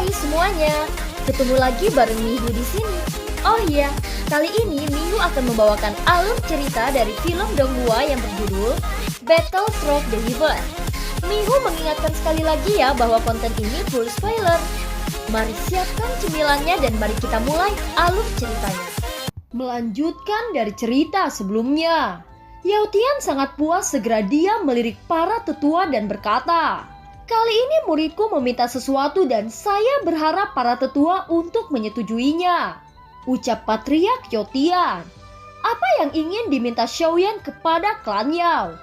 Hai semuanya, ketemu lagi bareng Mihu di sini. Oh iya, kali ini Mihu akan membawakan alur cerita dari film Donghua yang berjudul Battle Frog the River. Mihu mengingatkan sekali lagi ya bahwa konten ini full spoiler. Mari siapkan cemilannya dan mari kita mulai alur ceritanya. Melanjutkan dari cerita sebelumnya, Yao Tian sangat puas segera dia melirik para tetua dan berkata, "Kali ini muridku meminta sesuatu dan saya berharap para tetua untuk menyetujuinya," ucap Patriark Yao Tian. "Apa yang ingin diminta Xiaoyan kepada klan Yao?"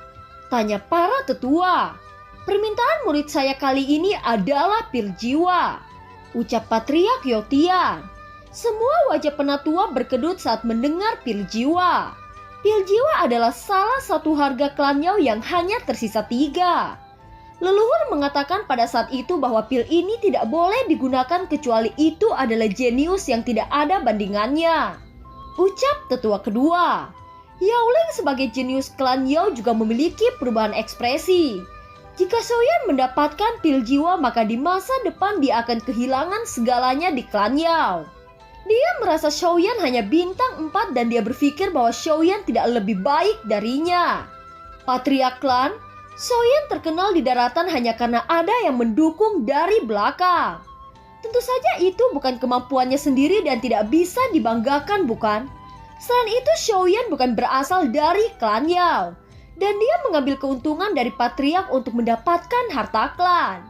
tanya para tetua. "Permintaan murid saya kali ini adalah pil jiwa," ucap Patriark Yao Tian. Semua wajah penatua berkedut saat mendengar pil jiwa. Pil jiwa adalah salah satu harga klan Yao yang hanya tersisa 3. Leluhur mengatakan pada saat itu bahwa pil ini tidak boleh digunakan kecuali itu adalah jenius yang tidak ada bandingannya, ucap tetua kedua. Yao Ling sebagai jenius klan Yao juga memiliki perubahan ekspresi. Jika Xiaoyan mendapatkan pil jiwa, maka di masa depan dia akan kehilangan segalanya di klan Yao. Dia merasa Xiaoyan hanya bintang 4 dan dia berpikir bahwa Xiaoyan tidak lebih baik darinya. Patriark klan, Xiaoyan terkenal di daratan hanya karena ada yang mendukung dari belakang. Tentu saja itu bukan kemampuannya sendiri dan tidak bisa dibanggakan, bukan? Selain itu, Xiaoyan bukan berasal dari klan Yao dan dia mengambil keuntungan dari Patriark untuk mendapatkan harta klan.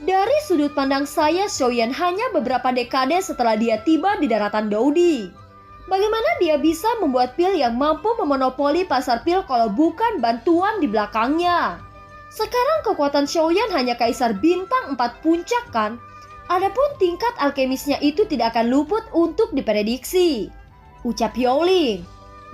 Dari sudut pandang saya, Xiaoyan hanya beberapa dekade setelah dia tiba di daratan Doudi. Bagaimana dia bisa membuat pil yang mampu memonopoli pasar pil kalau bukan bantuan di belakangnya? Sekarang kekuatan Xiaoyan hanya kaisar bintang 4 puncak kan? Adapun tingkat alkemisnya itu tidak akan luput untuk diprediksi, ucap Yao Ling.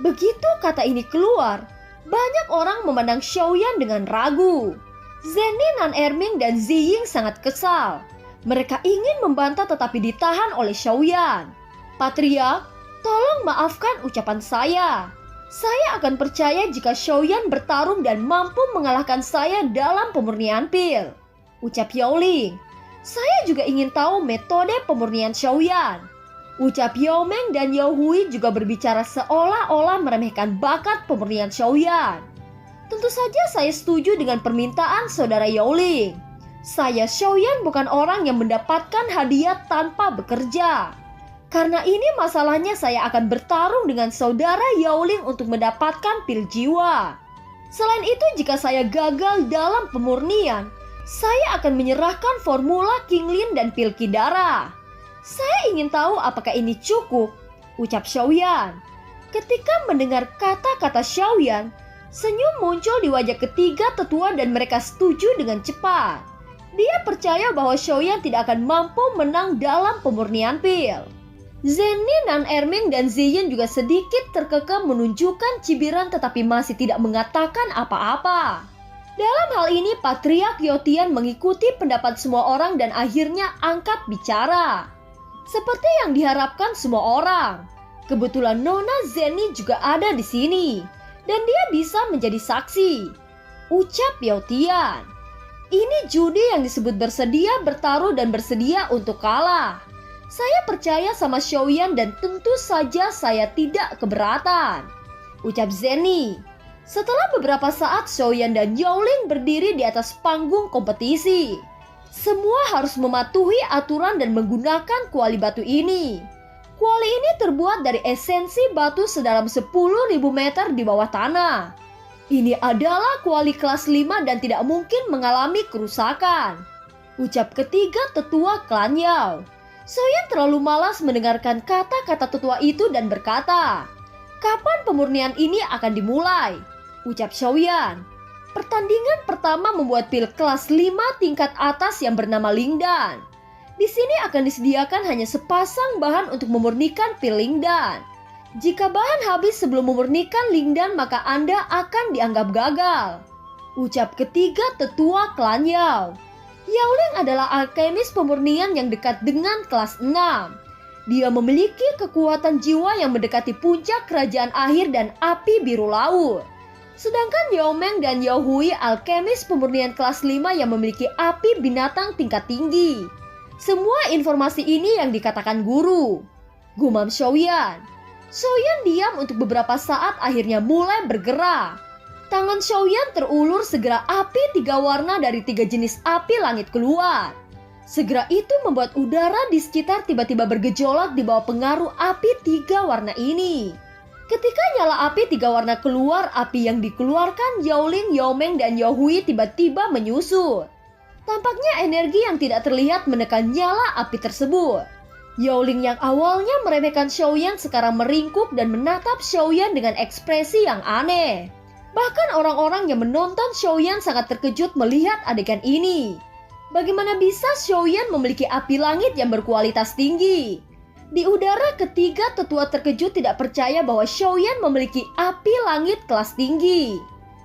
Begitu kata ini keluar, banyak orang memandang Xiaoyan dengan ragu. Zenny, Nan Erming, dan Ziying sangat kesal. Mereka ingin membantah tetapi ditahan oleh Xiaoyan. "Patriark, tolong maafkan ucapan saya. Saya akan percaya jika Xiaoyan bertarung dan mampu mengalahkan saya dalam pemurnian pil," ucap Yao Ling. "Saya juga ingin tahu metode pemurnian Xiaoyan," ucap Yao Meng, dan Yao Hui juga berbicara seolah-olah meremehkan bakat pemurnian Xiaoyan. "Tentu saja saya setuju dengan permintaan saudara Yao Ling. Saya Xiaoyan bukan orang yang mendapatkan hadiah tanpa bekerja. Karena ini masalahnya saya akan bertarung dengan saudara Yao Ling untuk mendapatkan pil jiwa. Selain itu, jika saya gagal dalam pemurnian, saya akan menyerahkan formula King Lin dan pil Kidara. Saya ingin tahu apakah ini cukup," ucap Xiaoyan. Ketika mendengar kata-kata Xiaoyan, senyum muncul di wajah ketiga tetua dan mereka setuju dengan cepat. Dia percaya bahwa Xiaoyan tidak akan mampu menang dalam pemurnian pil. Zenny, Nan Erming, dan Ziyin juga sedikit terkekeh menunjukkan cibiran tetapi masih tidak mengatakan apa-apa. Dalam hal ini Patriark Yao Tian mengikuti pendapat semua orang dan akhirnya angkat bicara. Seperti yang diharapkan semua orang, kebetulan Nona Zenny juga ada di sini. Dan dia bisa menjadi saksi, ucap Yao Tian. "Ini judi yang disebut bersedia bertaruh dan bersedia untuk kalah. Saya percaya sama Xiaoyan dan tentu saja saya tidak keberatan," ucap Zenny. Setelah beberapa saat, Xiaoyan dan Yao Ling berdiri di atas panggung kompetisi. Semua harus mematuhi aturan dan menggunakan kuali batu ini. Kuali ini terbuat dari esensi batu sedalam 10.000 meter di bawah tanah. Ini adalah kuali kelas 5 dan tidak mungkin mengalami kerusakan, ucap ketiga tetua klan Yao. Xiaoyan terlalu malas mendengarkan kata-kata tetua itu dan berkata, "Kapan pemurnian ini akan dimulai?" ucap Xiaoyan. Pertandingan pertama membuat pil kelas 5 tingkat atas yang bernama Lingdan. Di sini akan disediakan hanya sepasang bahan untuk memurnikan pil Lingdan. Jika bahan habis sebelum memurnikan Lingdan, maka Anda akan dianggap gagal, ucap ketiga tetua klan Yao. Yao Ling adalah alkemis pemurnian yang dekat dengan kelas 6. Dia memiliki kekuatan jiwa yang mendekati puncak kerajaan akhir dan api biru laut. Sedangkan Yao Meng dan Yao Hui alkemis pemurnian kelas 5 yang memiliki api binatang tingkat tinggi. Semua informasi ini yang dikatakan guru, gumam Xiaoyan. Xiaoyan diam untuk beberapa saat, akhirnya mulai bergerak. Tangan Xiaoyan terulur, segera api 3 warna dari 3 jenis api langit keluar. Segera itu membuat udara di sekitar tiba-tiba bergejolak di bawah pengaruh api 3 warna ini. Ketika nyala api 3 warna keluar, api yang dikeluarkan Yaoling, Yaomeng, dan Yaohui tiba-tiba menyusut. Tampaknya energi yang tidak terlihat menekan nyala api tersebut. Yaoling yang awalnya meremehkan Xiaoyan sekarang meringkuk dan menatap Xiaoyan dengan ekspresi yang aneh. Bahkan orang-orang yang menonton Xiaoyan sangat terkejut melihat adegan ini. Bagaimana bisa Xiaoyan memiliki api langit yang berkualitas tinggi? Di udara, ketiga tetua terkejut tidak percaya bahwa Xiaoyan memiliki api langit kelas tinggi.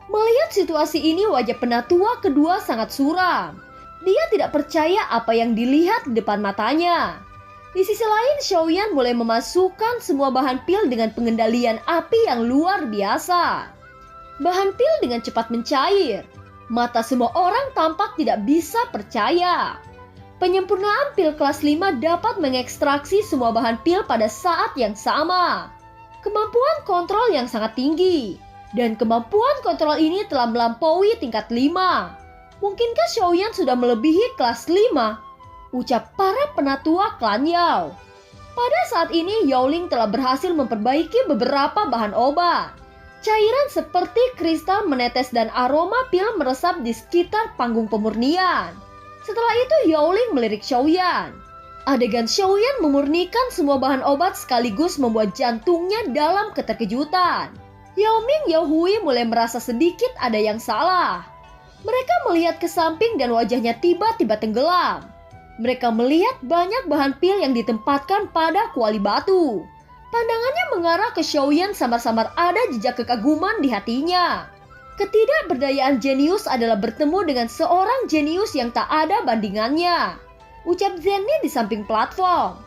Melihat situasi ini, wajah penatua kedua sangat suram. Dia tidak percaya apa yang dilihat di depan matanya. Di sisi lain, Xiaoyan mulai memasukkan semua bahan pil dengan pengendalian api yang luar biasa. Bahan pil dengan cepat mencair. Mata semua orang tampak tidak bisa percaya. Penyempurnaan pil kelas 5 dapat mengekstraksi semua bahan pil pada saat yang sama. Kemampuan kontrol yang sangat tinggi. Dan kemampuan kontrol ini telah melampaui tingkat 5. Mungkinkah Xiaoyan sudah melebihi kelas 5? Ucap para penatua klan Yao. Pada saat ini Yaoling telah berhasil memperbaiki beberapa bahan obat. Cairan seperti kristal menetes dan aroma pil meresap di sekitar panggung pemurnian. Setelah itu Yaoling melirik Xiaoyan. Adegan Xiaoyan memurnikan semua bahan obat sekaligus membuat jantungnya dalam keterkejutan. Yaoming, Yaohui mulai merasa sedikit ada yang salah. Mereka melihat ke samping dan wajahnya tiba-tiba tenggelam. Mereka melihat banyak bahan pil yang ditempatkan pada kuali batu. Pandangannya mengarah ke Xiaoyan, samar-samar ada jejak kekaguman di hatinya. Ketidakberdayaan jenius adalah bertemu dengan seorang jenius yang tak ada bandingannya. Ucap Zenny di samping platform.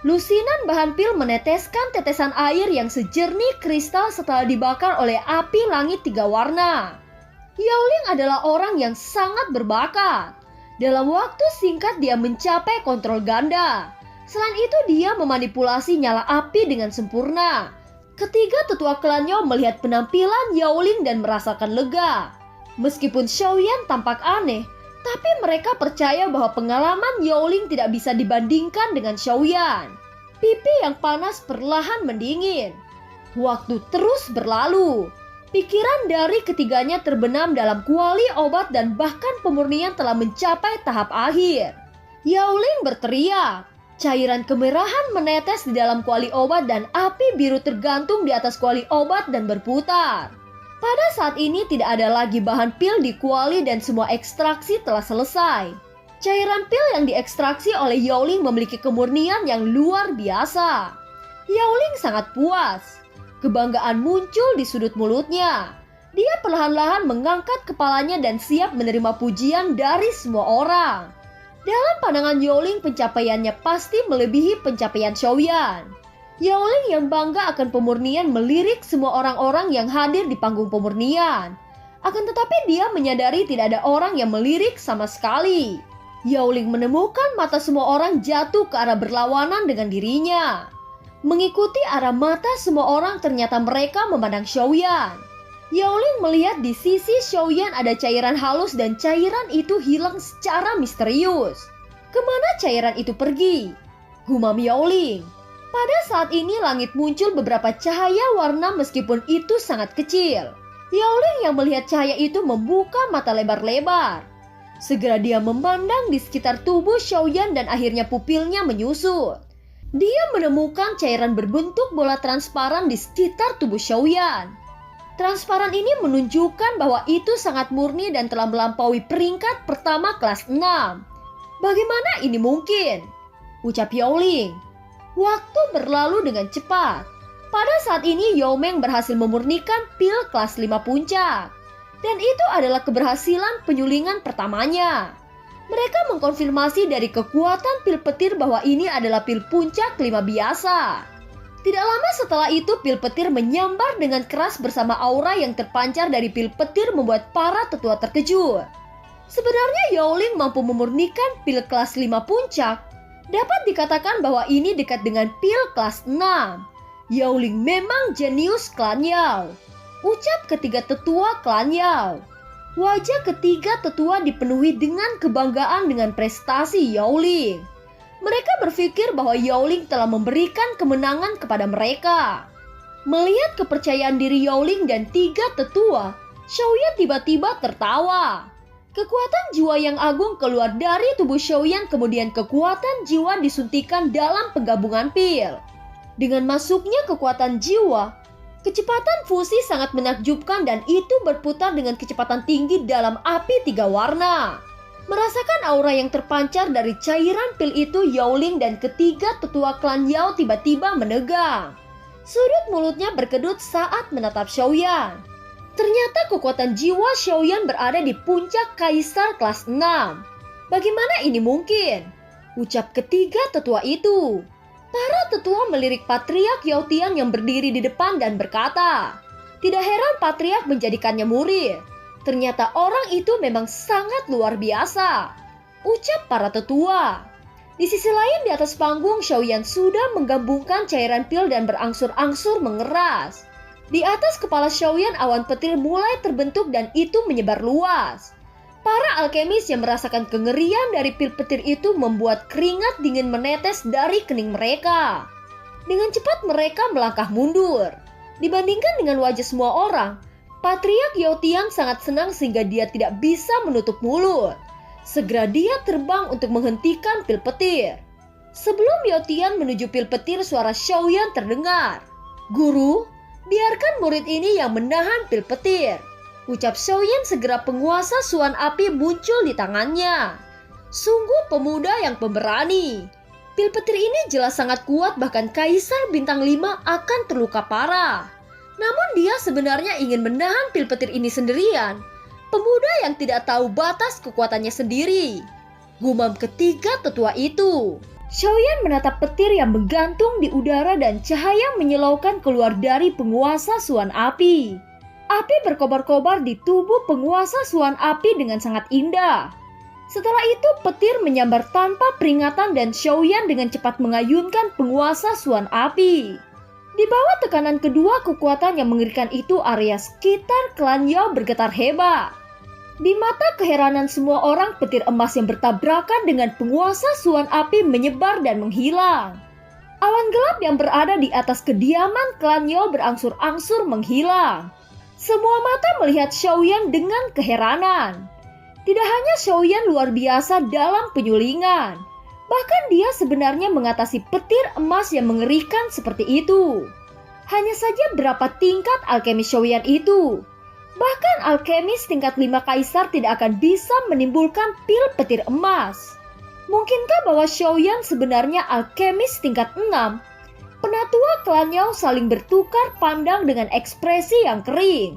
Lusinan bahan pil meneteskan tetesan air yang sejernih kristal setelah dibakar oleh api langit 3 warna. Yaoling adalah orang yang sangat berbakat. Dalam waktu singkat dia mencapai kontrol ganda. Selain itu dia memanipulasi nyala api dengan sempurna. Ketiga tetua klan Yao melihat penampilan Yaoling dan merasakan lega. Meskipun Xiaoyan tampak aneh, tapi mereka percaya bahwa pengalaman Yaoling tidak bisa dibandingkan dengan Xiaoyan. Pipi yang panas perlahan mendingin. Waktu terus berlalu. Pikiran dari ketiganya terbenam dalam kuali obat dan bahkan pemurnian telah mencapai tahap akhir. Yaoling berteriak. Cairan kemerahan menetes di dalam kuali obat dan api biru tergantung di atas kuali obat dan berputar. Pada saat ini tidak ada lagi bahan pil di kuali dan semua ekstraksi telah selesai. Cairan pil yang diekstraksi oleh Yaoling memiliki kemurnian yang luar biasa. Yaoling sangat puas. Kebanggaan muncul di sudut mulutnya. Dia perlahan-lahan mengangkat kepalanya dan siap menerima pujian dari semua orang. Dalam pandangan Yaoling, pencapaiannya pasti melebihi pencapaian Xiaoyan. Yaoling yang bangga akan pemurnian melirik semua orang-orang yang hadir di panggung pemurnian. Akan tetapi dia menyadari tidak ada orang yang melirik sama sekali. Yaoling menemukan mata semua orang jatuh ke arah berlawanan dengan dirinya. Mengikuti arah mata semua orang, ternyata mereka memandang Xiaoyan. Yaoling melihat di sisi Xiaoyan ada cairan halus dan cairan itu hilang secara misterius. Kemana cairan itu pergi? Gumam Yaoling. Pada saat ini langit muncul beberapa cahaya warna meskipun itu sangat kecil. Yaoling yang melihat cahaya itu membuka mata lebar-lebar. Segera dia memandang di sekitar tubuh Xiaoyan dan akhirnya pupilnya menyusut. Dia menemukan cairan berbentuk bola transparan di sekitar tubuh Xiaoyan. Transparan ini menunjukkan bahwa itu sangat murni dan telah melampaui peringkat pertama kelas 6. Bagaimana ini mungkin? Ucap Yaoling. Waktu berlalu dengan cepat. Pada saat ini Yaomeng berhasil memurnikan pil kelas 5 puncak. Dan itu adalah keberhasilan penyulingan pertamanya. Mereka mengkonfirmasi dari kekuatan pil petir bahwa ini adalah pil puncak 5 biasa. Tidak lama setelah itu pil petir menyambar dengan keras bersama aura yang terpancar dari pil petir membuat para tetua terkejut. Sebenarnya Yaoling mampu memurnikan pil kelas 5 puncak, Dapat dikatakan bahwa ini dekat dengan pil kelas 6. Yaoling memang jenius klan Yao, ucap ketiga tetua klan Yao. Wajah ketiga tetua dipenuhi dengan kebanggaan dengan prestasi Yaoling. Mereka berpikir bahwa Yaoling telah memberikan kemenangan kepada mereka. Melihat kepercayaan diri Yaoling dan tiga tetua, Xiaoyan tiba-tiba tertawa. Kekuatan jiwa yang agung keluar dari tubuh Xiaoyan, kemudian kekuatan jiwa disuntikan dalam penggabungan pil. Dengan masuknya kekuatan jiwa, kecepatan fusi sangat menakjubkan dan itu berputar dengan kecepatan tinggi dalam api 3 warna. Merasakan aura yang terpancar dari cairan pil itu, Yaoling dan ketiga tetua klan Yao tiba-tiba menegang. Sudut mulutnya berkedut saat menatap Xiaoyan. Ternyata kekuatan jiwa Xiaoyan berada di puncak kaisar kelas 6. Bagaimana ini mungkin? Ucap ketiga tetua itu. Para tetua melirik Patriark Yao Tian yang berdiri di depan dan berkata, tidak heran Patriark menjadikannya murid. Ternyata orang itu memang sangat luar biasa, ucap para tetua. Di sisi lain di atas panggung, Xiaoyan sudah menggabungkan cairan pil dan berangsur-angsur mengeras. Di atas kepala Xiaoyan awan petir mulai terbentuk dan itu menyebar luas. Para alkemis yang merasakan kengerian dari pil petir itu membuat keringat dingin menetes dari kening mereka. Dengan cepat mereka melangkah mundur. Dibandingkan dengan wajah semua orang, Patriark Yao Tian sangat senang sehingga dia tidak bisa menutup mulut. Segera dia terbang untuk menghentikan pil petir. Sebelum Yao Tian menuju pil petir, suara Xiaoyan terdengar. Guru, biarkan murid ini yang menahan pil petir, ucap Xiaoyan. Segera penguasa Suan Api muncul di tangannya. Sungguh pemuda yang pemberani. Pil petir ini jelas sangat kuat, bahkan Kaisar Bintang 5 akan terluka parah. Namun dia sebenarnya ingin menahan pil petir ini sendirian. Pemuda yang tidak tahu batas kekuatannya sendiri, gumam ketiga tetua itu. Xiaoyan menatap petir yang menggantung di udara dan cahaya menyilaukan keluar dari penguasa Suan Api. Api berkobar-kobar di tubuh penguasa Suan Api dengan sangat indah. Setelah itu petir menyambar tanpa peringatan dan Xiaoyan dengan cepat mengayunkan penguasa Suan Api. Di bawah tekanan kedua kekuatan yang mengerikan itu, area sekitar klan Yao bergetar hebat. Di mata keheranan semua orang, petir emas yang bertabrakan dengan penguasa Suan Api menyebar dan menghilang. Awan gelap yang berada di atas kediaman klan Yao berangsur-angsur menghilang. Semua mata melihat Xiaoyan dengan keheranan. Tidak hanya Xiaoyan luar biasa dalam penyulingan, bahkan dia sebenarnya mengatasi petir emas yang mengerikan seperti itu. Hanya saja berapa tingkat alkemis Xiaoyan itu? Bahkan alkemis tingkat 5 kaisar tidak akan bisa menimbulkan pil petir emas. Mungkinkah bahwa Xiaoyan sebenarnya alkemis tingkat 6? Penatua klan Yao saling bertukar pandang dengan ekspresi yang kering.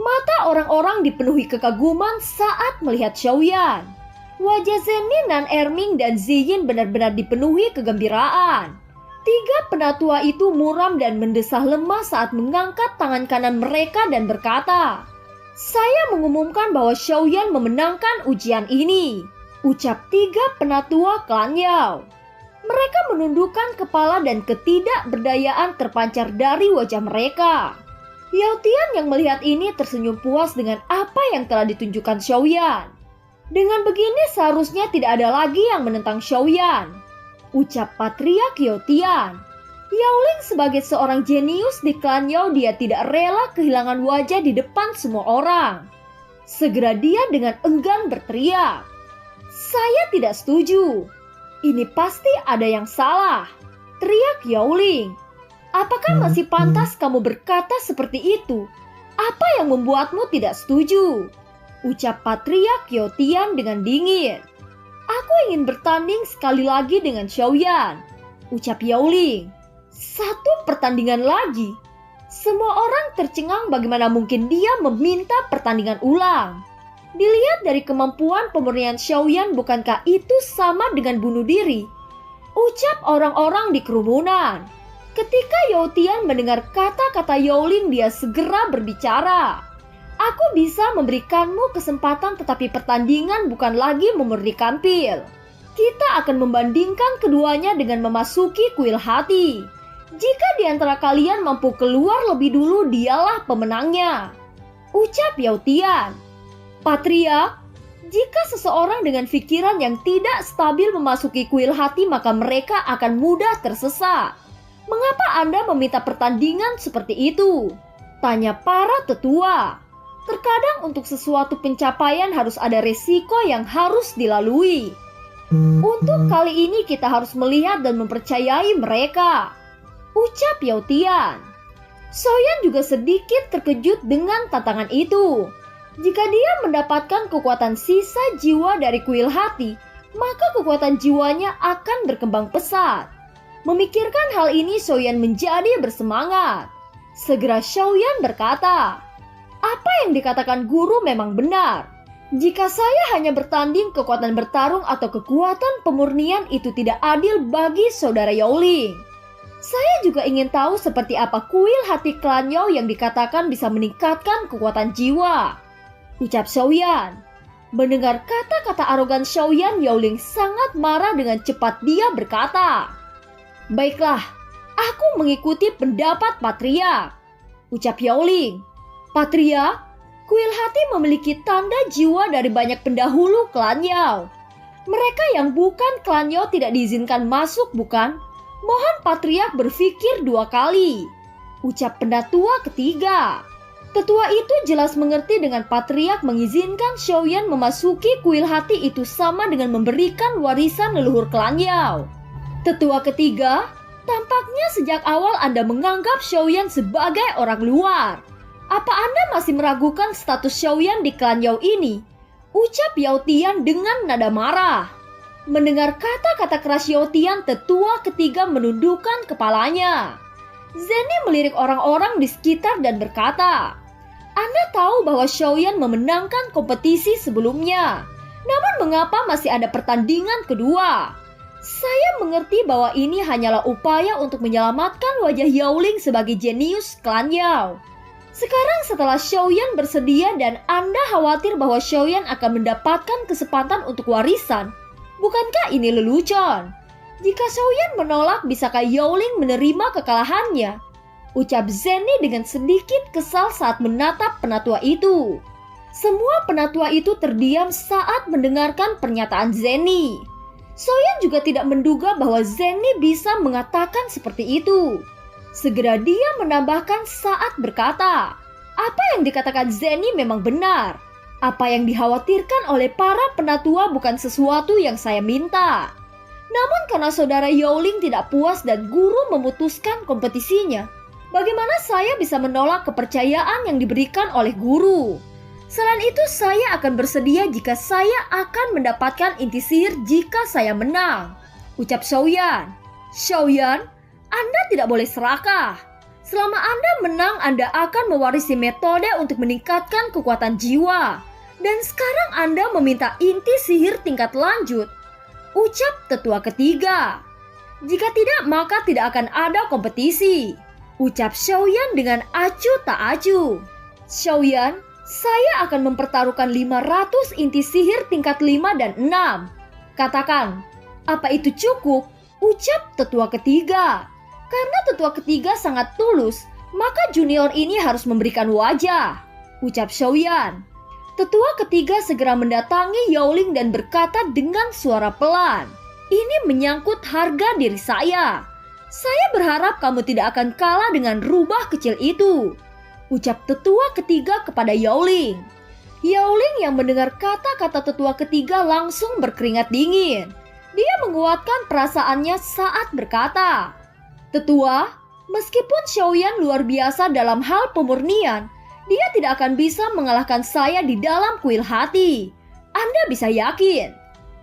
Mata orang-orang dipenuhi kekaguman saat melihat Xiaoyan. Wajah Zenin, Nan Erming, dan Ziyin benar-benar dipenuhi kegembiraan. Tiga penatua itu muram dan mendesah lemah saat mengangkat tangan kanan mereka dan berkata, "Saya mengumumkan bahwa Xiaoyan memenangkan ujian ini," ucap tiga penatua klan Yao. Mereka menundukkan kepala dan ketidakberdayaan terpancar dari wajah mereka. Yao Tian yang melihat ini tersenyum puas dengan apa yang telah ditunjukkan Xiaoyan. Dengan begini seharusnya tidak ada lagi yang menentang Xiaoyan, ucap Patriark Yao Tian. Yaoling sebagai seorang jenius di klan Yao, dia tidak rela kehilangan wajah di depan semua orang. Segera dia dengan enggan berteriak, "Saya tidak setuju. Ini pasti ada yang salah," teriak Yaoling. "Apakah masih pantas kamu berkata seperti itu? Apa yang membuatmu tidak setuju?" ucap Patriark Yao Tian dengan dingin. "Aku ingin bertanding sekali lagi dengan Xiaoyan," ucap Yaoling. "Satu pertandingan lagi?" Semua orang tercengang, bagaimana mungkin dia meminta pertandingan ulang. Dilihat dari kemampuan pemurnian Xiaoyan, bukankah itu sama dengan bunuh diri? Ucap orang-orang di kerumunan. Ketika Yao Tian mendengar kata-kata Yaoling, dia segera berbicara. "Aku bisa memberikanmu kesempatan, tetapi pertandingan bukan lagi memurnikan pil. Kita akan membandingkan keduanya dengan memasuki kuil hati. Jika di antara kalian mampu keluar lebih dulu, dialah pemenangnya. Ucap Yao Tian. Patriark, jika seseorang dengan pikiran yang tidak stabil memasuki kuil hati, maka mereka akan mudah tersesat. Mengapa Anda meminta pertandingan seperti itu? Tanya para tetua. Terkadang untuk sesuatu pencapaian harus ada resiko yang harus dilalui. Untuk kali ini kita harus melihat dan mempercayai mereka. Ucap Yao Tian. Soyan juga sedikit terkejut dengan tantangan itu. Jika dia mendapatkan kekuatan sisa jiwa dari kuil hati, maka kekuatan jiwanya akan berkembang pesat. Memikirkan hal ini, Soyan menjadi bersemangat. Segera Soyan berkata, "Apa yang dikatakan guru memang benar. Jika saya hanya bertanding kekuatan bertarung atau kekuatan pemurnian, itu tidak adil bagi saudara Yaoling. Saya juga ingin tahu seperti apa kuil hati klan Yao yang dikatakan bisa meningkatkan kekuatan jiwa." Ucap Xiaoyan. Mendengar kata-kata arogan Xiaoyan, Yaoling sangat marah. Dengan cepat dia berkata, "Baiklah, aku mengikuti pendapat Patriark." Ucap Yaoling. "Patriark, kuil hati memiliki tanda jiwa dari banyak pendahulu klan Yao. Mereka yang bukan klan Yao tidak diizinkan masuk, bukan? Mohon Patriark berpikir 2 kali." Ucap pendatua ketiga. Tetua itu jelas mengerti dengan Patriark mengizinkan Xiaoyan memasuki kuil hati itu sama dengan memberikan warisan leluhur klan Yao. Tetua ketiga, tampaknya sejak awal Anda menganggap Xiaoyan sebagai orang luar. Apa Anda masih meragukan status Xiaoyan di klan Yao ini? Ucap Yao Tian dengan nada marah. Mendengar kata-kata keras Yao Tian, tetua ketiga menundukkan kepalanya. Zenny melirik orang-orang di sekitar dan berkata, "Anda tahu bahwa Xiaoyan memenangkan kompetisi sebelumnya. Namun mengapa masih ada pertandingan kedua? Saya mengerti bahwa ini hanyalah upaya untuk menyelamatkan wajah Yaoling sebagai jenius klan Yao. Sekarang setelah Xiaoyan bersedia dan Anda khawatir bahwa Xiaoyan akan mendapatkan kesempatan untuk warisan, bukankah ini lelucon? Jika Xiaoyan menolak, bisakah Yaoling menerima kekalahannya?" Ucap Zenny dengan sedikit kesal saat menatap penatua itu. Semua penatua itu terdiam saat mendengarkan pernyataan Zenny. Soyan juga tidak menduga bahwa Zenny bisa mengatakan seperti itu. Segera dia menambahkan saat berkata, "Apa yang dikatakan Zenny memang benar. Apa yang dikhawatirkan oleh para penatua bukan sesuatu yang saya minta. Namun karena saudara Yaoling tidak puas dan guru memutuskan kompetisinya, bagaimana saya bisa menolak kepercayaan yang diberikan oleh guru? Selain itu, saya akan bersedia jika saya akan mendapatkan inti sihir jika saya menang." Ucap Xiaoyan. "Xiaoyan, Anda tidak boleh serakah. Selama Anda menang, Anda akan mewarisi metode untuk meningkatkan kekuatan jiwa. Dan sekarang Anda meminta inti sihir tingkat lanjut." Ucap tetua ketiga. "Jika tidak, maka tidak akan ada kompetisi." Ucap Xiaoyan dengan acuh tak acuh. "Xiaoyan, saya akan mempertaruhkan 500 inti sihir tingkat 5 dan 6. Katakan, apa itu cukup?" Ucap tetua ketiga. Karena tetua ketiga sangat tulus, maka junior ini harus memberikan wajah. Ucap Xiaoyan. Tetua ketiga segera mendatangi Yaoling dan berkata dengan suara pelan, "Ini menyangkut harga diri saya. Saya berharap kamu tidak akan kalah dengan rubah kecil itu." Ucap tetua ketiga kepada Yaoling. Yaoling yang mendengar kata-kata tetua ketiga langsung berkeringat dingin. Dia menguatkan perasaannya saat berkata, "Tetua, meskipun Xiaoyan luar biasa dalam hal pemurnian, dia tidak akan bisa mengalahkan saya di dalam kuil hati. Anda bisa yakin."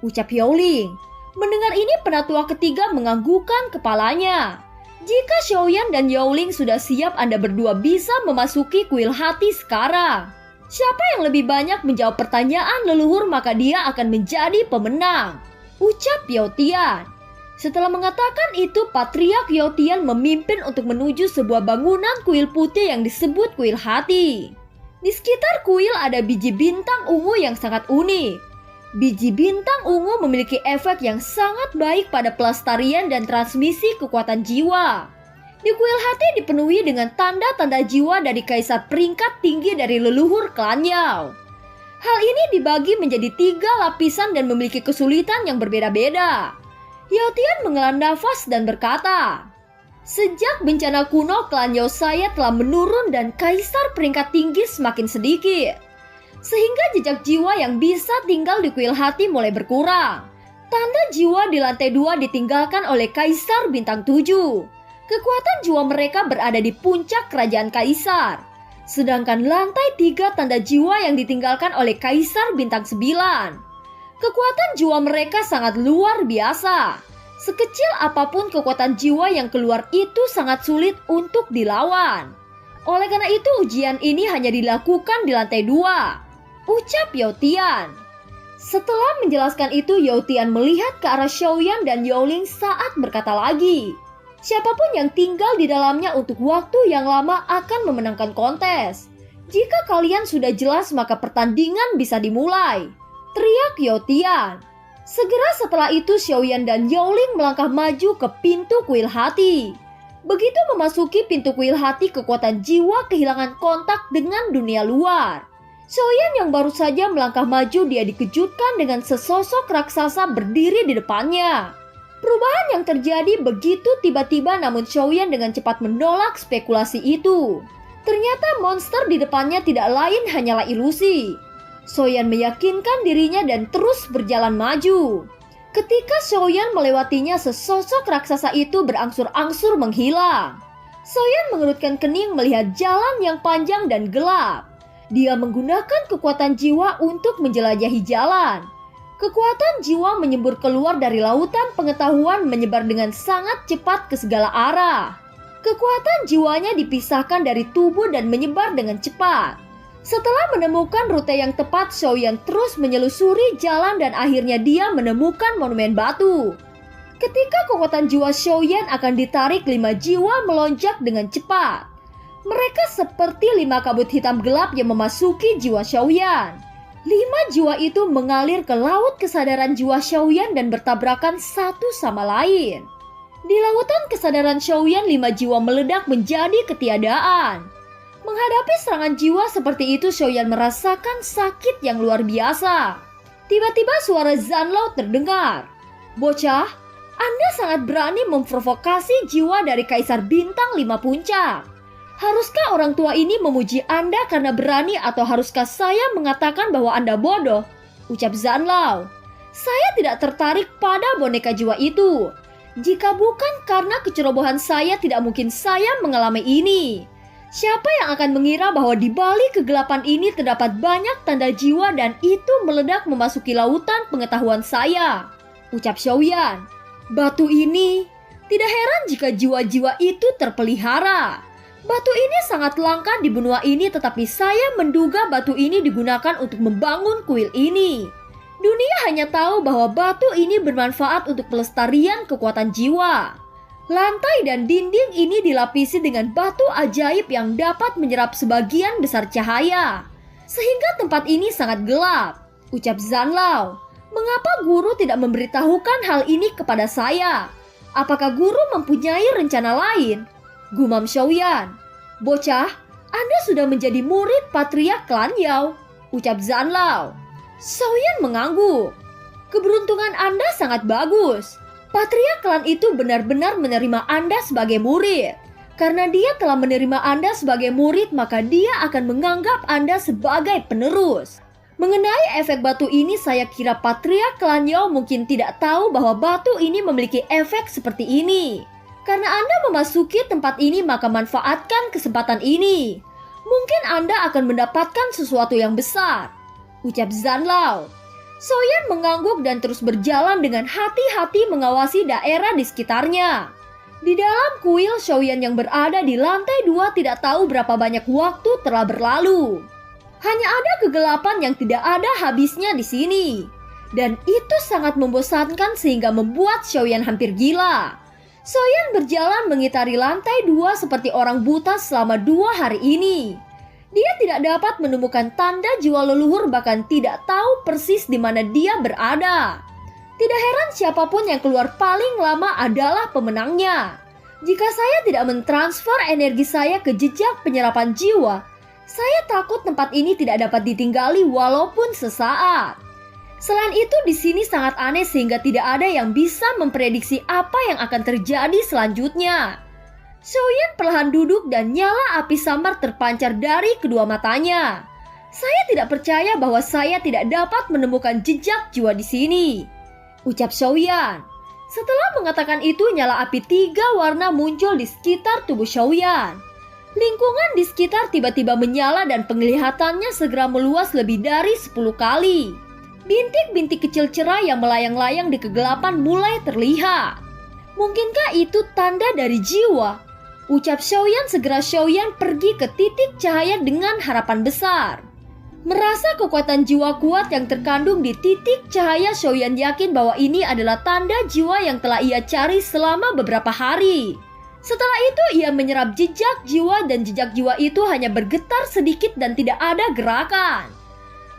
Ucap Yaoling. Mendengar ini, penatua ketiga menganggukkan kepalanya. "Jika Xiaoyan dan Yaoling sudah siap, Anda berdua bisa memasuki kuil hati sekarang. Siapa yang lebih banyak menjawab pertanyaan leluhur, maka dia akan menjadi pemenang." Ucap Yao Tian. Setelah mengatakan itu, Patriark Yao Tian memimpin untuk menuju sebuah bangunan kuil putih yang disebut kuil hati. Di sekitar kuil ada biji bintang ungu yang sangat unik. Biji bintang ungu memiliki efek yang sangat baik pada pelestarian dan transmisi kekuatan jiwa. Di kuil hati dipenuhi dengan tanda-tanda jiwa dari kaisar peringkat tinggi dari leluhur klan Yao. Hal ini dibagi menjadi 3 lapisan dan memiliki kesulitan yang berbeda-beda. Yao Tian menghela nafas dan berkata, "Sejak bencana kuno, klan Yao saya telah menurun dan kaisar peringkat tinggi semakin sedikit. Sehingga jejak jiwa yang bisa tinggal di kuil hati mulai berkurang. Tanda jiwa di lantai 2 ditinggalkan oleh kaisar bintang 7. Kekuatan jiwa mereka berada di puncak kerajaan kaisar. Sedangkan lantai 3 tanda jiwa yang ditinggalkan oleh kaisar bintang 9. Kekuatan jiwa mereka sangat luar biasa. Sekecil apapun kekuatan jiwa yang keluar itu sangat sulit untuk dilawan. Oleh karena itu ujian ini hanya dilakukan di lantai 2. Ucap Yao Tian. Setelah menjelaskan itu, Yao Tian melihat ke arah Xiaoyan dan Yaoling saat berkata lagi, "Siapapun yang tinggal di dalamnya untuk waktu yang lama akan memenangkan kontes. Jika kalian sudah jelas maka pertandingan bisa dimulai," teriak Yao Tian. Segera setelah itu Xiaoyan dan Yaoling melangkah maju ke pintu kuil hati. Begitu memasuki pintu kuil hati, kekuatan jiwa kehilangan kontak dengan dunia luar. Xiaoyan yang baru saja melangkah maju, dia dikejutkan dengan sesosok raksasa berdiri di depannya. Perubahan yang terjadi begitu tiba-tiba, namun Xiaoyan dengan cepat menolak spekulasi itu. Ternyata monster di depannya tidak lain hanyalah ilusi. Xiaoyan meyakinkan dirinya dan terus berjalan maju. Ketika Xiaoyan melewatinya, sesosok raksasa itu berangsur-angsur menghilang. Xiaoyan mengerutkan kening melihat jalan yang panjang dan gelap. Dia menggunakan kekuatan jiwa untuk menjelajahi jalan. Kekuatan jiwa menyembur keluar dari lautan pengetahuan, menyebar dengan sangat cepat ke segala arah. Kekuatan jiwanya dipisahkan dari tubuh dan menyebar dengan cepat. Setelah menemukan rute yang tepat, Xiaoyan terus menyelusuri jalan dan akhirnya dia menemukan monumen batu. Ketika kekuatan jiwa Xiaoyan akan ditarik, 5 jiwa melonjak dengan cepat. Mereka seperti 5 kabut hitam gelap yang memasuki jiwa Xiaoyan. 5 jiwa itu mengalir ke laut kesadaran jiwa Xiaoyan dan bertabrakan satu sama lain. Di lautan kesadaran Xiaoyan, 5 jiwa meledak menjadi ketiadaan. Menghadapi serangan jiwa seperti itu, Xiaoyan merasakan sakit yang luar biasa. Tiba-tiba suara Zanlao terdengar. "Bocah, Anda sangat berani memprovokasi jiwa dari Kaisar Bintang 5 Puncak. Haruskah orang tua ini memuji Anda karena berani atau haruskah saya mengatakan bahwa Anda bodoh?" ucap Zanlao. "Saya tidak tertarik pada boneka jiwa itu. Jika bukan karena kecerobohan saya, tidak mungkin saya mengalami ini. Siapa yang akan mengira bahwa di balik kegelapan ini terdapat banyak tanda jiwa dan itu meledak memasuki lautan pengetahuan saya," ucap Xiaoyan. "Batu ini, tidak heran jika jiwa-jiwa itu terpelihara. Batu ini sangat langka di benua ini, tetapi saya menduga batu ini digunakan untuk membangun kuil ini. Dunia hanya tahu bahwa batu ini bermanfaat untuk pelestarian kekuatan jiwa. Lantai dan dinding ini dilapisi dengan batu ajaib yang dapat menyerap sebagian besar cahaya, sehingga tempat ini sangat gelap," ucap Zanlao. "Mengapa guru tidak memberitahukan hal ini kepada saya? Apakah guru mempunyai rencana lain?" gumam Xiaoyan. "Bocah, Anda sudah menjadi murid patriark klan Yao," ucap Zanlao. Xiaoyan mengangguk. "Keberuntungan Anda sangat bagus. Patriark klan itu benar-benar menerima Anda sebagai murid. Karena dia telah menerima Anda sebagai murid, maka dia akan menganggap Anda sebagai penerus. Mengenai efek batu ini, saya kira patriark klan Yao mungkin tidak tahu bahwa batu ini memiliki efek seperti ini. Karena Anda memasuki tempat ini, maka manfaatkan kesempatan ini. Mungkin Anda akan mendapatkan sesuatu yang besar," ucap Zanlao. Xiaoyan mengangguk dan terus berjalan dengan hati-hati mengawasi daerah di sekitarnya. Di dalam kuil, Xiaoyan yang berada di lantai 2 tidak tahu berapa banyak waktu telah berlalu. Hanya ada kegelapan yang tidak ada habisnya di sini. Dan itu sangat membosankan sehingga membuat Xiaoyan hampir gila. Xiaoyan berjalan mengitari lantai 2 seperti orang buta selama 2 hari ini. Dia tidak dapat menemukan tanda jiwa leluhur, bahkan tidak tahu persis di mana dia berada. Tidak heran siapapun yang keluar paling lama adalah pemenangnya. Jika saya tidak mentransfer energi saya ke jejak penyerapan jiwa, saya takut tempat ini tidak dapat ditinggali walaupun sesaat. Selain itu, di sini sangat aneh sehingga tidak ada yang bisa memprediksi apa yang akan terjadi selanjutnya. Xiaoyan perlahan duduk dan nyala api samar terpancar dari kedua matanya. Saya tidak percaya bahwa saya tidak dapat menemukan jejak jiwa di sini, ucap Xiaoyan. Setelah mengatakan itu, nyala api 3 warna muncul di sekitar tubuh Xiaoyan. Lingkungan di sekitar tiba-tiba menyala dan penglihatannya segera meluas lebih dari 10 kali. Bintik-bintik kecil cerah yang melayang-layang di kegelapan mulai terlihat. Mungkinkah itu tanda dari jiwa? Ucap Xiaoyan. Segera Xiaoyan pergi ke titik cahaya dengan harapan besar. Merasa kekuatan jiwa kuat yang terkandung di titik cahaya, Xiaoyan yakin bahwa ini adalah tanda jiwa yang telah ia cari selama beberapa hari. Setelah itu ia menyerap jejak jiwa dan jejak jiwa itu hanya bergetar sedikit dan tidak ada gerakan.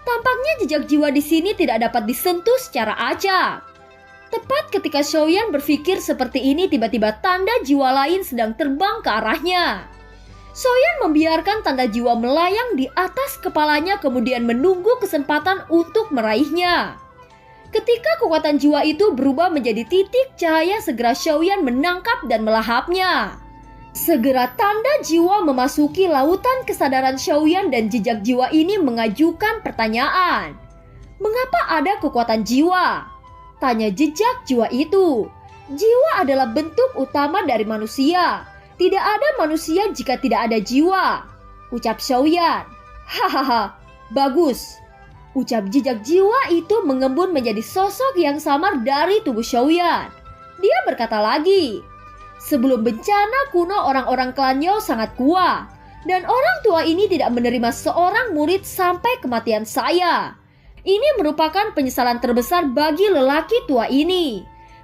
Tampaknya jejak jiwa di sini tidak dapat disentuh secara acak. Tepat ketika Xiaoyan berpikir seperti ini, tiba-tiba tanda jiwa lain sedang terbang ke arahnya. Xiaoyan membiarkan tanda jiwa melayang di atas kepalanya kemudian menunggu kesempatan untuk meraihnya. Ketika kekuatan jiwa itu berubah menjadi titik cahaya, segera Xiaoyan menangkap dan melahapnya. Segera tanda jiwa memasuki lautan kesadaran Xiaoyan dan jejak jiwa ini mengajukan pertanyaan. Mengapa ada kekuatan jiwa? Tanya jejak jiwa itu. Jiwa adalah bentuk utama dari manusia. Tidak ada manusia jika tidak ada jiwa, ucap Xiaoyan. Hahaha, bagus. Ucap jejak jiwa itu mengembun menjadi sosok yang samar dari tubuh Xiaoyan. Dia berkata lagi, sebelum bencana kuno orang-orang klan Yao sangat kuat. Dan orang tua ini tidak menerima seorang murid sampai kematian saya. Ini merupakan penyesalan terbesar bagi lelaki tua ini.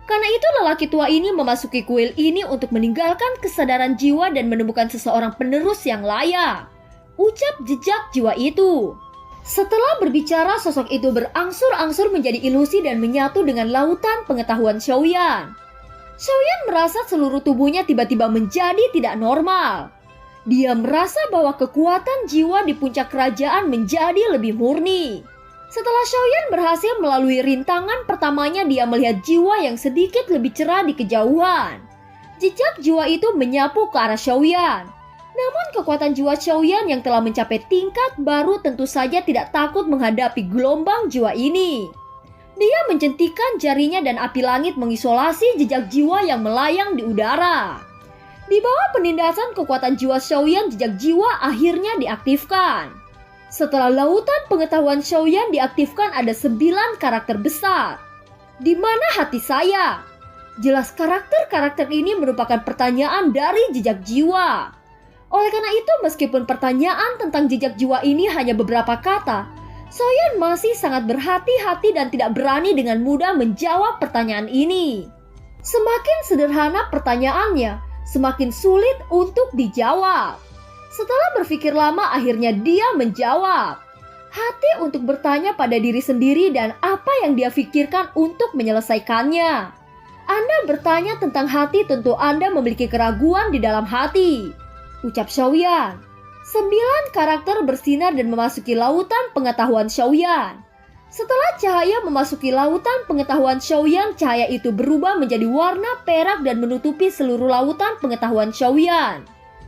Karena itu lelaki tua ini memasuki kuil ini untuk meninggalkan kesadaran jiwa dan menemukan seseorang penerus yang layak, ucap jejak jiwa itu. Setelah berbicara, sosok itu berangsur-angsur menjadi ilusi dan menyatu dengan lautan pengetahuan Xiaoyan. Xiaoyan merasa seluruh tubuhnya tiba-tiba menjadi tidak normal. Dia merasa bahwa kekuatan jiwa di puncak kerajaan menjadi lebih murni. Setelah Xiaoyan berhasil melalui rintangan pertamanya, dia melihat jiwa yang sedikit lebih cerah di kejauhan. Jejak jiwa itu menyapu ke arah Xiaoyan. Namun kekuatan jiwa Xiaoyan yang telah mencapai tingkat baru tentu saja tidak takut menghadapi gelombang jiwa ini. Dia menjentikan jarinya dan api langit mengisolasi jejak jiwa yang melayang di udara. Di bawah penindasan kekuatan jiwa Xiaoyan, jejak jiwa akhirnya diaktifkan. Setelah lautan pengetahuan Xiaoyan diaktifkan, ada 9 karakter besar. Di mana hati saya? Jelas karakter-karakter ini merupakan pertanyaan dari jejak jiwa. Oleh karena itu, meskipun pertanyaan tentang jejak jiwa ini hanya beberapa kata, Xiaoyan masih sangat berhati-hati dan tidak berani dengan mudah menjawab pertanyaan ini. Semakin sederhana pertanyaannya, semakin sulit untuk dijawab. Setelah berpikir lama, akhirnya dia menjawab. Hati untuk bertanya pada diri sendiri dan apa yang dia pikirkan untuk menyelesaikannya. Anda bertanya tentang hati, tentu Anda memiliki keraguan di dalam hati, ucap Xiaoyan. 9 karakter bersinar dan memasuki lautan pengetahuan Xiaoyan. Setelah cahaya memasuki lautan pengetahuan Xiaoyan, cahaya itu berubah menjadi warna perak dan menutupi seluruh lautan pengetahuan Xiaoyan.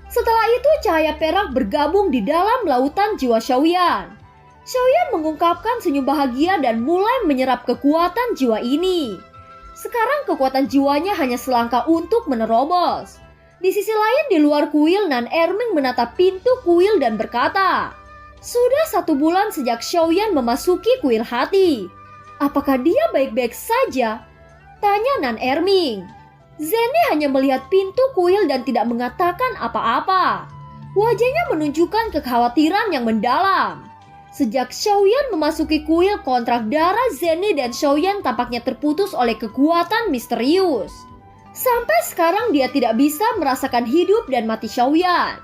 Setelah itu cahaya perak bergabung di dalam lautan jiwa Xiaoyan. Xiaoyan mengungkapkan senyum bahagia dan mulai menyerap kekuatan jiwa ini. Sekarang kekuatan jiwanya hanya selangkah untuk menerobos. Di sisi lain di luar kuil, Nan Erming menatap pintu kuil dan berkata, sudah 1 bulan sejak Xiaoyan memasuki kuil hati. Apakah dia baik-baik saja? Tanya Nan Erming. Zeni hanya melihat pintu kuil dan tidak mengatakan apa-apa. Wajahnya menunjukkan kekhawatiran yang mendalam. Sejak Xiaoyan memasuki kuil, kontrak darah Zeni dan Xiaoyan tampaknya terputus oleh kekuatan misterius. Sampai sekarang dia tidak bisa merasakan hidup dan mati Xiaoyan.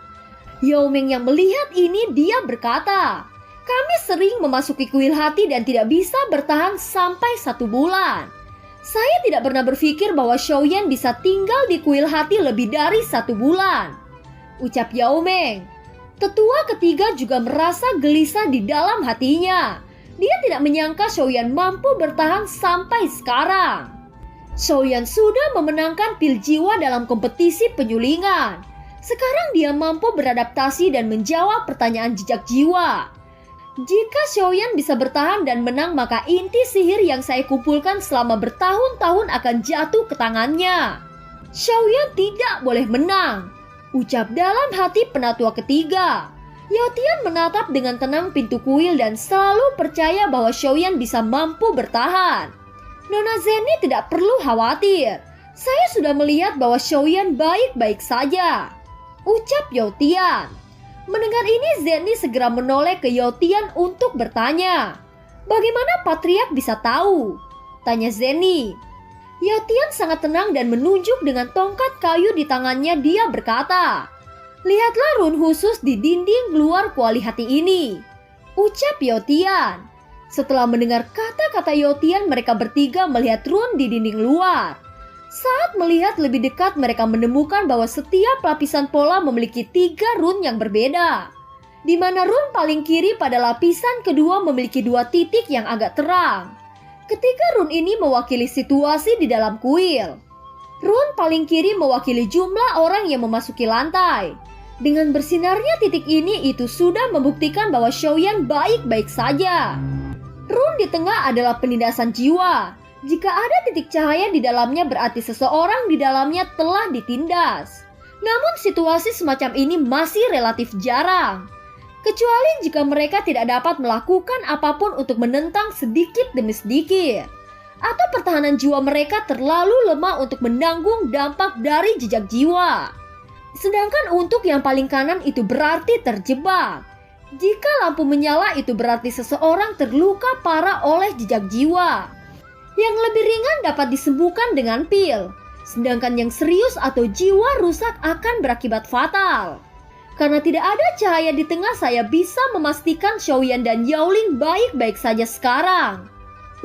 Yao Ming yang melihat ini, dia berkata, "Kami sering memasuki kuil hati dan tidak bisa bertahan sampai 1 bulan. Saya tidak pernah berpikir bahwa Xiaoyan bisa tinggal di kuil hati lebih dari 1 bulan." Ucap Yao Ming. Tetua ketiga juga merasa gelisah di dalam hatinya. Dia tidak menyangka Xiaoyan mampu bertahan sampai sekarang. Xiaoyan sudah memenangkan pil jiwa dalam kompetisi penyulingan. Sekarang dia mampu beradaptasi dan menjawab pertanyaan jejak jiwa. Jika Xiaoyan bisa bertahan dan menang, maka inti sihir yang saya kumpulkan selama bertahun-tahun akan jatuh ke tangannya. Xiaoyan tidak boleh menang, ucap dalam hati penatua ketiga. Yao Tian menatap dengan tenang pintu kuil dan selalu percaya bahwa Xiaoyan bisa mampu bertahan. Nona Zenny tidak perlu khawatir. Saya sudah melihat bahwa Xiaoyan baik-baik saja, ucap Yao Tian. Mendengar ini, Zenny segera menoleh ke Yao Tian untuk bertanya. "Bagaimana Patriark bisa tahu?" tanya Zenny. Yao Tian sangat tenang dan menunjuk dengan tongkat kayu di tangannya. Dia berkata, "Lihatlah rune khusus di dinding luar kuali hati ini," ucap Yao Tian. Setelah mendengar kata-kata Yao Tian, mereka bertiga melihat rune di dinding luar. Saat melihat lebih dekat, mereka menemukan bahwa setiap lapisan pola memiliki 3 rune yang berbeda. Di mana rune paling kiri pada lapisan kedua memiliki 2 titik yang agak terang. Ketiga rune ini mewakili situasi di dalam kuil. Rune paling kiri mewakili jumlah orang yang memasuki lantai. Dengan bersinarnya titik ini, itu sudah membuktikan bahwa Xiaoyan baik-baik saja. Rune di tengah adalah penindasan jiwa. Jika ada titik cahaya di dalamnya, berarti seseorang di dalamnya telah ditindas. Namun situasi semacam ini masih relatif jarang. Kecuali jika mereka tidak dapat melakukan apapun untuk menentang sedikit demi sedikit. Atau pertahanan jiwa mereka terlalu lemah untuk menanggung dampak dari jejak jiwa. Sedangkan untuk yang paling kanan itu berarti terjebak. Jika lampu menyala, itu berarti seseorang terluka parah oleh jejak jiwa. Yang lebih ringan dapat disembuhkan dengan pil, sedangkan yang serius atau jiwa rusak akan berakibat fatal. Karena tidak ada cahaya di tengah, saya bisa memastikan Xiaoyan dan Yaoling baik-baik saja sekarang,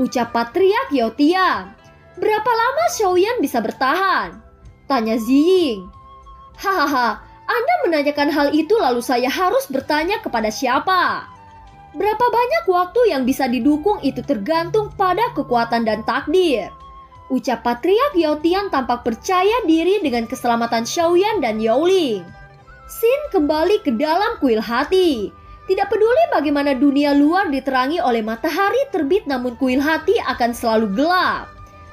ucap Patriark Yao Tian. "Berapa lama Xiaoyan bisa bertahan?" tanya Ziying. "Hahaha, Anda menanyakan hal itu lalu saya harus bertanya kepada siapa? Berapa banyak waktu yang bisa didukung itu tergantung pada kekuatan dan takdir," ucap Patriark Yao Tian tampak percaya diri dengan keselamatan Xiaoyan dan Yaoling. Xin kembali ke dalam kuil hati. Tidak peduli bagaimana dunia luar diterangi oleh matahari terbit, namun kuil hati akan selalu gelap.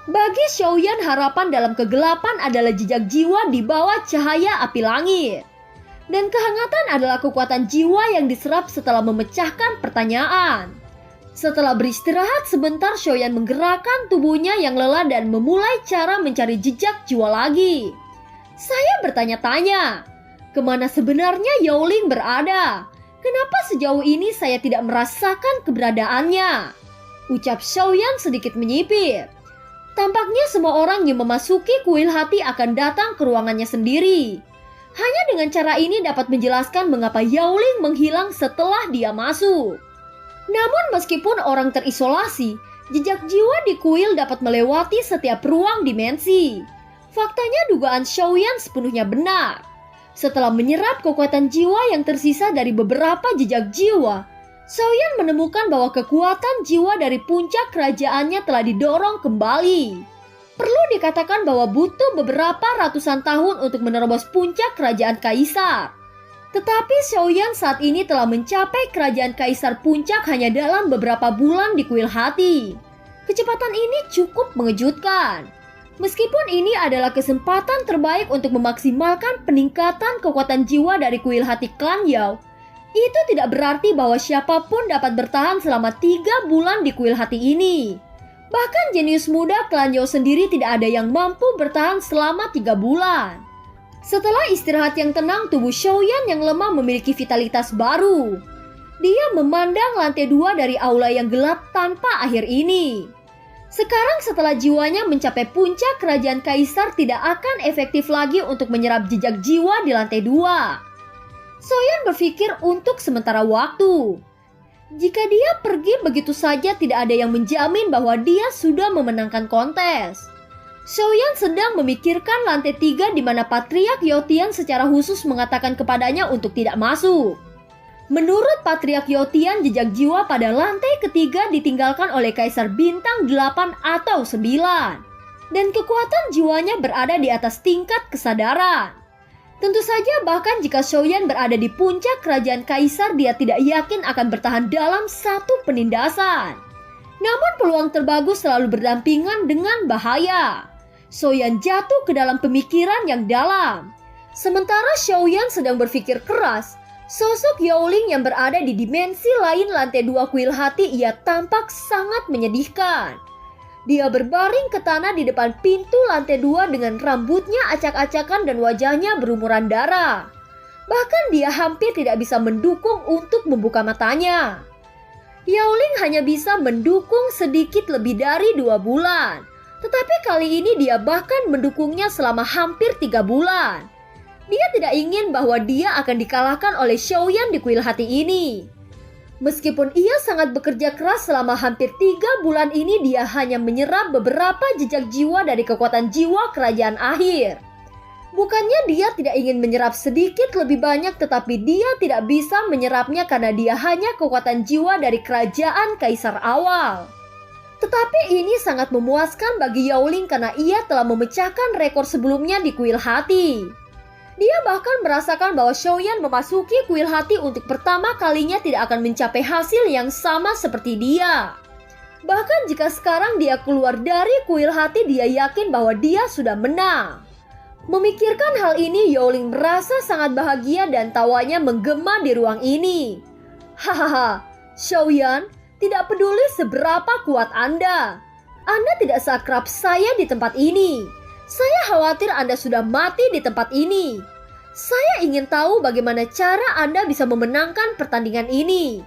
Bagi Xiaoyan, harapan dalam kegelapan adalah jejak jiwa di bawah cahaya api langit. Dan kehangatan adalah kekuatan jiwa yang diserap setelah memecahkan pertanyaan. Setelah beristirahat sebentar, Xiaoyan menggerakkan tubuhnya yang lelah dan memulai cara mencari jejak jiwa lagi. "Saya bertanya-tanya, kemana sebenarnya Yaoling berada? Kenapa sejauh ini saya tidak merasakan keberadaannya?" ucap Xiaoyan sedikit menyipir. Tampaknya semua orang yang memasuki kuil hati akan datang ke ruangannya sendiri. Hanya dengan cara ini dapat menjelaskan mengapa Yaoling menghilang setelah dia masuk. Namun meskipun orang terisolasi, jejak jiwa di kuil dapat melewati setiap ruang dimensi. Faktanya dugaan Xiaoyan sepenuhnya benar. Setelah menyerap kekuatan jiwa yang tersisa dari beberapa jejak jiwa, Xiaoyan menemukan bahwa kekuatan jiwa dari puncak kerajaannya telah didorong kembali. Perlu dikatakan bahwa butuh beberapa ratusan tahun untuk menerobos puncak kerajaan Kaisar. Tetapi Xiaoyan saat ini telah mencapai kerajaan Kaisar puncak hanya dalam beberapa bulan di kuil hati. Kecepatan ini cukup mengejutkan. Meskipun ini adalah kesempatan terbaik untuk memaksimalkan peningkatan kekuatan jiwa dari kuil hati klan Yao, itu tidak berarti bahwa siapapun dapat bertahan selama 3 bulan di kuil hati ini. Bahkan jenius muda klan Yao sendiri tidak ada yang mampu bertahan selama 3 bulan. Setelah istirahat yang tenang, tubuh Xiaoyan yang lemah memiliki vitalitas baru. Dia memandang lantai 2 dari aula yang gelap tanpa akhir ini. Sekarang setelah jiwanya mencapai puncak kerajaan Kaisar, tidak akan efektif lagi untuk menyerap jejak jiwa di lantai 2. Soyeon berpikir untuk sementara waktu. Jika dia pergi begitu saja, tidak ada yang menjamin bahwa dia sudah memenangkan kontes. Soyeon sedang memikirkan lantai 3 di mana Patriark Yotian secara khusus mengatakan kepadanya untuk tidak masuk. Menurut Patriark Yotian, jejak jiwa pada lantai ketiga ditinggalkan oleh Kaisar Bintang 8 atau 9. Dan kekuatan jiwanya berada di atas tingkat kesadaran. Tentu saja bahkan jika Soyeon berada di puncak kerajaan kaisar, dia tidak yakin akan bertahan dalam satu penindasan. Namun peluang terbagus selalu berdampingan dengan bahaya. Soyeon jatuh ke dalam pemikiran yang dalam. Sementara Soyeon sedang berpikir keras, sosok Yaoling yang berada di dimensi lain lantai 2 kuil hati ia tampak sangat menyedihkan. Dia berbaring ke tanah di depan pintu lantai 2 dengan rambutnya acak-acakan dan wajahnya berlumuran darah. Bahkan dia hampir tidak bisa mendukung untuk membuka matanya. Yaoling hanya bisa mendukung sedikit lebih dari 2 bulan. Tetapi kali ini dia bahkan mendukungnya selama hampir 3 bulan. Dia tidak ingin bahwa dia akan dikalahkan oleh Soyeon di kuil hati ini. Meskipun ia sangat bekerja keras selama hampir 3 bulan ini, dia hanya menyerap beberapa jejak jiwa dari kekuatan jiwa kerajaan akhir. Bukannya dia tidak ingin menyerap sedikit lebih banyak, tetapi dia tidak bisa menyerapnya karena dia hanya kekuatan jiwa dari kerajaan kaisar awal. Tetapi ini sangat memuaskan bagi Yaoling karena ia telah memecahkan rekor sebelumnya di kuil hati. Dia bahkan merasakan bahwa Soyeon memasuki kuil hati untuk pertama kalinya tidak akan mencapai hasil yang sama seperti dia. Bahkan jika sekarang dia keluar dari kuil hati, dia yakin bahwa dia sudah menang. Memikirkan hal ini, Yaoling merasa sangat bahagia dan tawanya menggema di ruang ini. Hahaha, Soyeon, tidak peduli seberapa kuat Anda tidak seakrab saya di tempat ini. Saya khawatir Anda sudah mati di tempat ini. Saya ingin tahu bagaimana cara Anda bisa memenangkan pertandingan ini,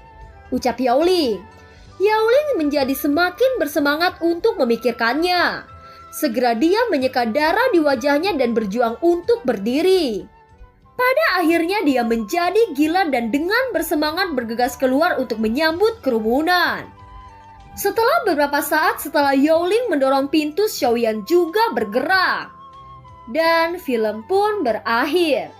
ucap Yaoling. Yaoling menjadi semakin bersemangat untuk memikirkannya. Segera dia menyeka darah di wajahnya dan berjuang untuk berdiri. Pada akhirnya dia menjadi gila dan dengan bersemangat bergegas keluar untuk menyambut kerumunan. Setelah beberapa saat setelah Yaoling mendorong pintu, Soyeon juga bergerak. Dan film pun berakhir.